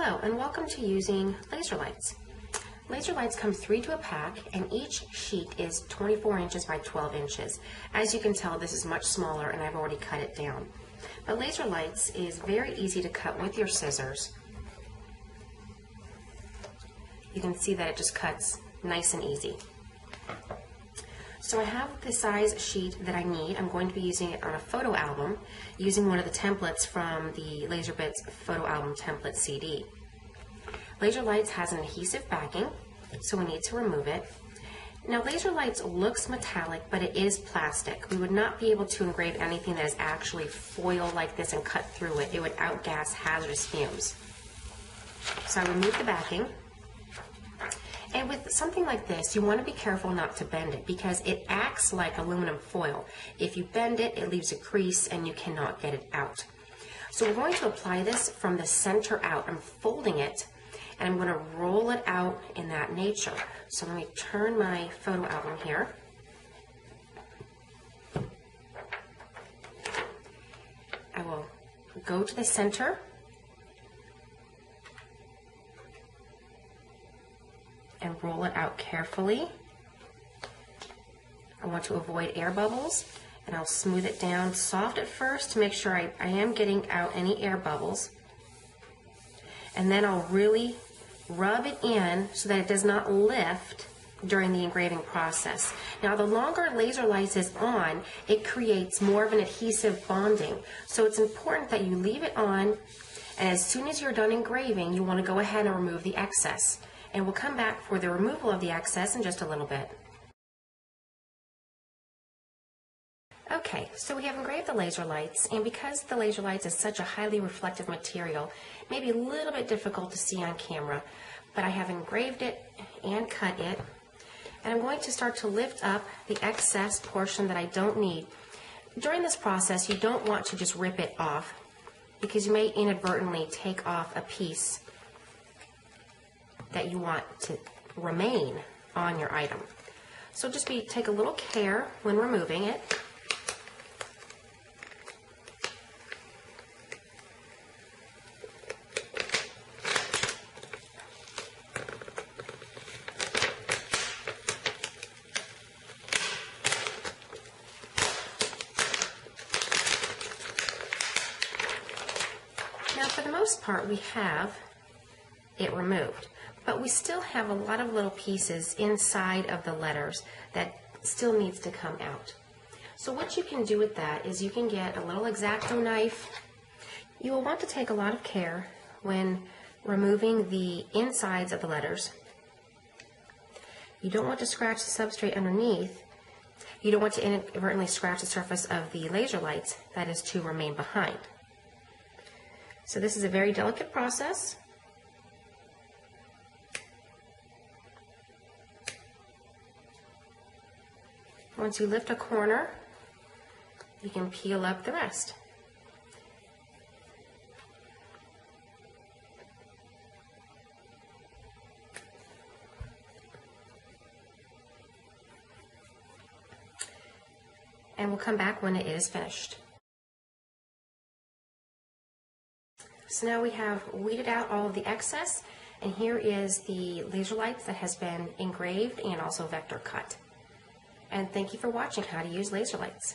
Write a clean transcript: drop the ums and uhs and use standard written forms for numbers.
Hello and welcome to using LaserLIGHTS. LaserLIGHTS comes 3 to a pack and each sheet is 24 inches by 12 inches. As you can tell, this is much smaller and I've already cut it down. But LaserLIGHTS is very easy to cut with your scissors. You can see that it just cuts nice and easy. So I have the size sheet that I need. I'm going to be using it on a photo album using one of the templates from the LaserBits photo album template CD. LaserLIGHTS has an adhesive backing, so we need to remove it. Now LaserLIGHTS looks metallic, but it is plastic. We would not be able to engrave anything that is actually foil like this and cut through it. It would outgas hazardous fumes. So I remove the backing. And with something like this, you want to be careful not to bend it because it acts like aluminum foil. If you bend it, it leaves a crease and you cannot get it out. So we're going to apply this from the center out. I'm folding it and I'm going to roll it out in that nature. So let me turn my photo album here. I will go to the center and roll it out carefully. I want to avoid air bubbles, and I'll smooth it down soft at first to make sure I am getting out any air bubbles. And then I'll really rub it in so that it does not lift during the engraving process. Now the longer LaserLIGHTS is on, it creates more of an adhesive bonding. So it's important that you leave it on, and as soon as you're done engraving, you want to go ahead and remove the excess. And we'll come back for the removal of the excess in just a little bit. Okay, so we have engraved the LaserLIGHTS, and because the LaserLIGHTS is such a highly reflective material, it may be a little bit difficult to see on camera, but I have engraved it and cut it, and I'm going to start to lift up the excess portion that I don't need. During this process, you don't want to just rip it off, because you may inadvertently take off a piece that you want to remain on your item. So just take a little care when removing it. Now for the most part we have it removed. But we still have a lot of little pieces inside of the letters that still needs to come out. So what you can do with that is you can get a little X-Acto knife. You will want to take a lot of care when removing the insides of the letters. You don't want to scratch the substrate underneath. You don't want to inadvertently scratch the surface of the LaserLIGHTS that is to remain behind. So this is a very delicate process. Once you lift a corner, you can peel up the rest. And we'll come back when it is finished. So now we have weeded out all of the excess, and here is the LaserLIGHTS that has been engraved and also vector cut. And thank you for watching how to use LaserLIGHTS.